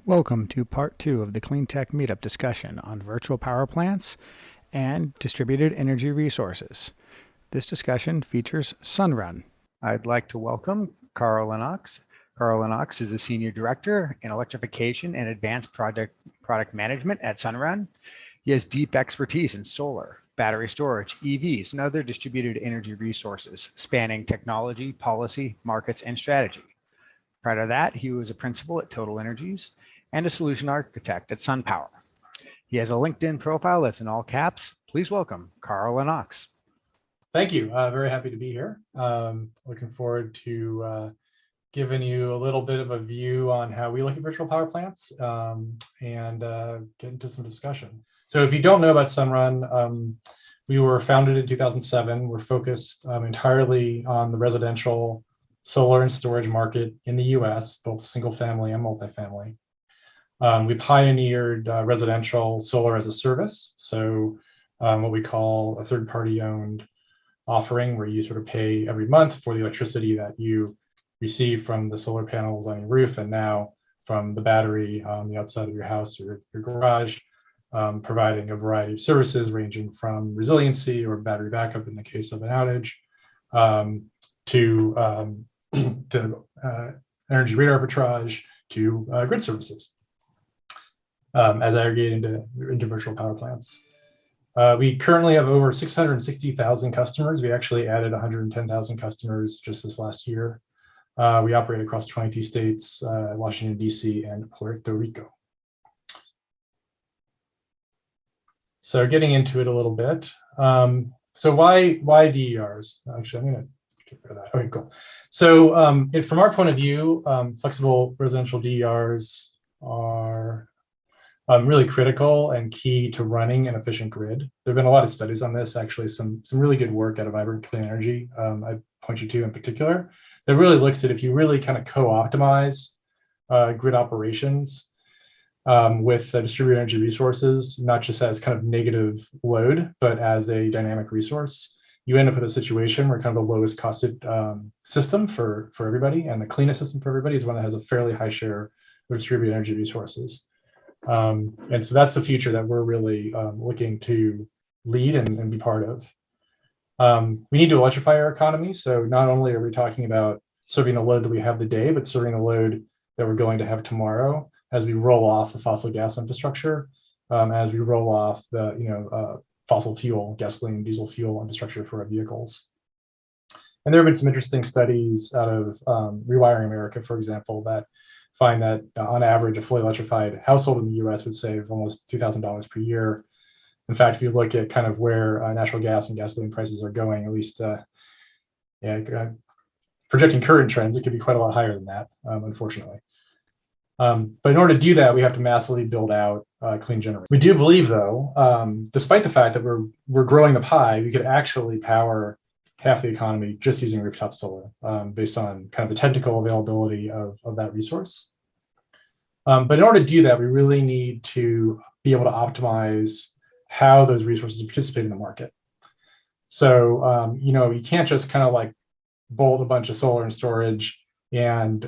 Welcome to part 2 of the Cleantech Meetup discussion on virtual power plants and distributed energy resources. This discussion features Sunrun. I'd like to welcome Carl Lenox. Carl Lenox is a Senior Director in Electrification and Advanced Product Management at Sunrun. He has deep expertise in solar, battery storage, EVs, and other distributed energy resources, spanning technology, policy, markets, and strategy. Prior to that, he was a principal at Total Energies and a solution architect at SunPower. He has a LinkedIn profile that's in all caps. Please welcome Carl Lenox. Thank you. Very happy to be here. Looking forward to giving you a little bit of a view on how we look at virtual power plants and get into some discussion. So if you don't know about Sunrun, we were founded in 2007. We're focused entirely on the residential solar and storage market in the US, both single family and multifamily. We pioneered residential solar as a service. So what we call a third-party owned offering, where you sort of pay every month for the electricity that you receive from the solar panels on your roof and now from the battery on the outside of your house or your garage, providing a variety of services ranging from resiliency or battery backup in the case of an outage, to energy rate arbitrage, to grid services as aggregated into virtual power plants. We currently have over 660,000 customers. We actually added 110,000 customers just this last year. We operate across 22 states, Washington, D.C., and Puerto Rico. So getting into it a little bit. So why DERs? Actually, I'm going to get rid of that. Okay, cool. So from our point of view, flexible residential DERs are really critical and key to running an efficient grid. There have been a lot of studies on this, actually, some really good work out of Vibrant Clean Energy, I point you to in particular, that really looks at if you really kind of co-optimize grid operations with distributed energy resources, not just as kind of negative load, but as a dynamic resource, you end up with a situation where kind of the lowest costed system for everybody and the cleanest system for everybody is one that has a fairly high share of distributed energy resources. And so that's the future that we're really looking to lead and be part of. We need to electrify our economy. So not only are we talking about serving the load that we have today, but serving the load that we're going to have tomorrow as we roll off the fossil gas infrastructure, as we roll off the fossil fuel, gasoline, diesel fuel infrastructure for our vehicles. And there have been some interesting studies out of Rewiring America, for example, that find that on average, a fully electrified household in the US would save almost $2,000 per year. In fact, if you look at kind of where natural gas and gasoline prices are going, at least projecting current trends, it could be quite a lot higher than that, unfortunately. But in order to do that, we have to massively build out clean generation. We do believe, though, despite the fact that we're growing the pie, we could actually power half the economy just using rooftop solar, based on kind of the technical availability of that resource. But in order to do that, we really need to be able to optimize how those resources participate in the market. So, you can't just kind of like bolt a bunch of solar and storage and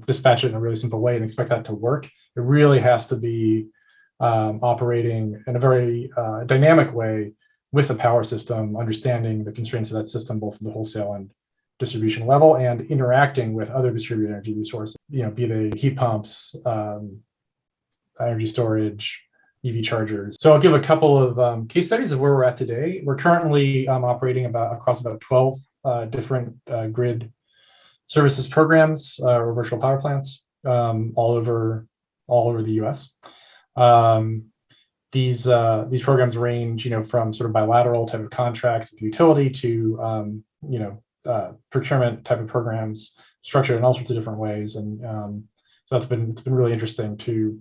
dispatch it in a really simple way and expect that to work. It really has to be operating in a very dynamic way with the power system, understanding the constraints of that system, both at the wholesale and distribution level, and interacting with other distributed energy resources, be they heat pumps, energy storage, EV chargers. So I'll give a couple of case studies of where we're at today. We're currently operating across about 12 different grid services programs or virtual power plants all over the US. These programs range, from sort of bilateral type of contracts with utility to, procurement type of programs structured in all sorts of different ways. And so it's been really interesting to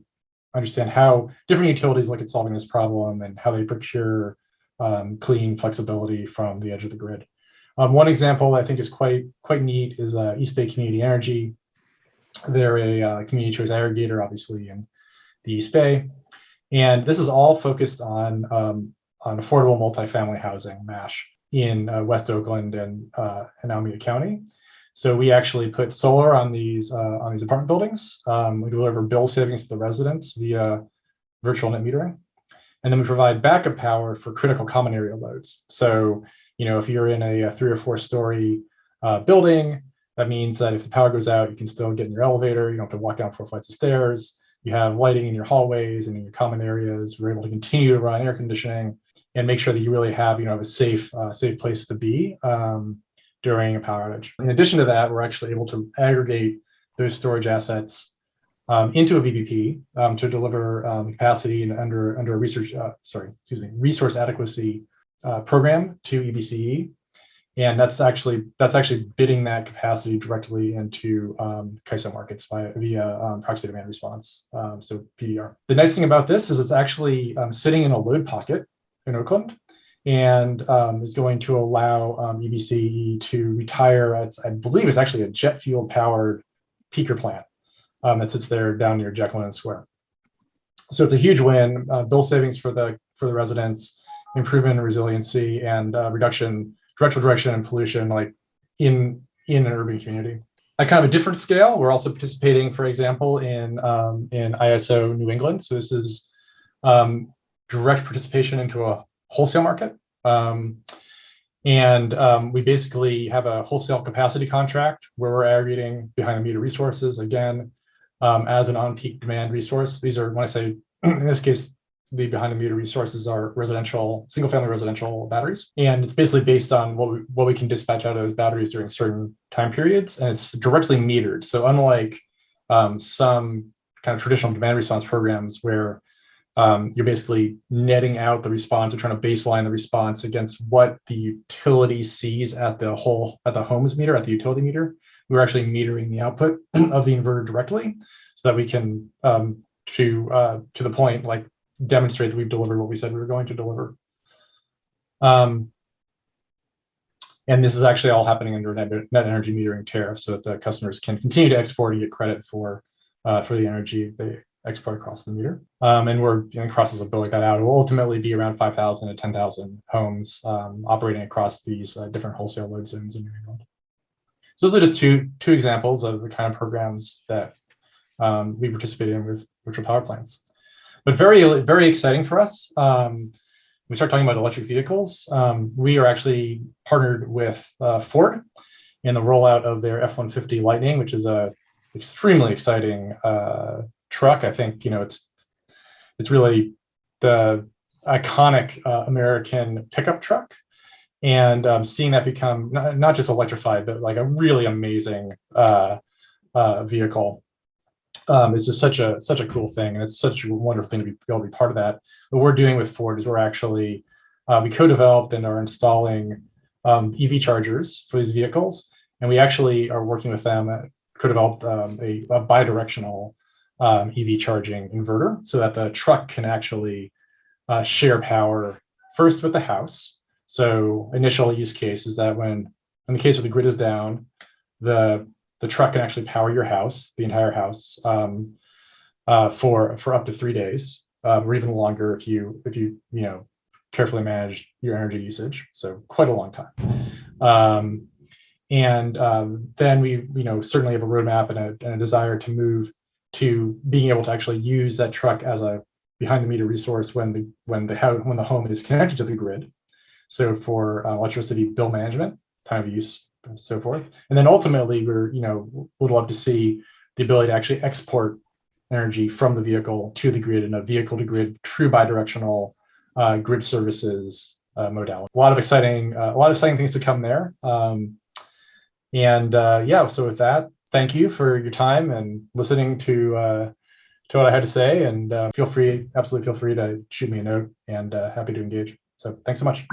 understand how different utilities look at solving this problem and how they procure clean flexibility from the edge of the grid. One example I think is quite neat is East Bay Community Energy. They're a community choice aggregator, obviously, in the East Bay. And this is all focused on affordable multifamily housing, MASH, in West Oakland and Alameda County. So we actually put solar on these apartment buildings. We deliver bill savings to the residents via virtual net metering. And then we provide backup power for critical common area loads. So, if you're in a 3 or 4 story building, that means that if the power goes out, you can still get in your elevator. You don't have to walk down 4 flights of stairs. You have lighting in your hallways and in your common areas. We're able to continue to run air conditioning and make sure that you really have, a safe place to be during a power outage. In addition to that, we're actually able to aggregate those storage assets into a VPP to deliver capacity and under a resource adequacy program to EBCE, and that's actually bidding that capacity directly into CAISO markets via proxy demand response, so PDR. The nice thing about this is it's actually sitting in a load pocket in Oakland, and is going to allow EBCE to retire. I believe it's actually a jet fuel powered peaker plant that sits there down near Jack London Square. So it's a huge win, bill savings for the residents, improvement in resiliency, and directional direction and pollution, like in an urban community. At kind of a different scale, we're also participating, for example, in ISO New England. So this is direct participation into a wholesale market. We basically have a wholesale capacity contract where we're aggregating behind the meter resources, again, as an on-peak demand resource. These are, when I say, in this case, the behind the meter resources are single-family residential batteries. And it's basically based on what we can dispatch out of those batteries during certain time periods. And it's directly metered. So unlike some kind of traditional demand response programs where you're basically netting out the response or trying to baseline the response against what the utility sees at the homes meter, at the utility meter. We're actually metering the output of the inverter directly, so that we can, to the point, like demonstrate that we've delivered what we said we were going to deliver. And this is actually all happening under net energy metering tariff, so that the customers can continue to export and get credit for the energy they export across the meter. And we're in the process of building that out. It will ultimately be around 5,000 to 10,000 homes operating across these different wholesale load zones in New England. So those are just two examples of the kind of programs that we participate in with virtual power plants. But very, very exciting for us. We start talking about electric vehicles. We are actually partnered with Ford in the rollout of their F-150 Lightning, which is a extremely exciting truck. I think it's really the iconic American pickup truck, and seeing that become not just electrified, but like a really amazing vehicle is just such a cool thing, and it's such a wonderful thing to be able to be part of that. What we're doing with Ford is we're actually we co-developed and are installing EV chargers for these vehicles, and we actually are working with them. Co-developed a bidirectional EV charging inverter, so that the truck can actually share power first with the house. So initial use case is that when, in the case where the grid is down, the truck can actually power your house, the entire house, for up to 3 days, or even longer if you carefully manage your energy usage. So quite a long time. Then we certainly have a roadmap and a desire to move to being able to actually use that truck as a behind the meter resource when the home is connected to the grid. So for electricity bill management, time of use, and so forth. And then ultimately, would love to see the ability to actually export energy from the vehicle to the grid in a vehicle to grid true bidirectional grid services modality. A lot of exciting things to come there. So with that, thank you for your time and listening to what I had to say. And absolutely feel free to shoot me a note, and happy to engage. So thanks so much.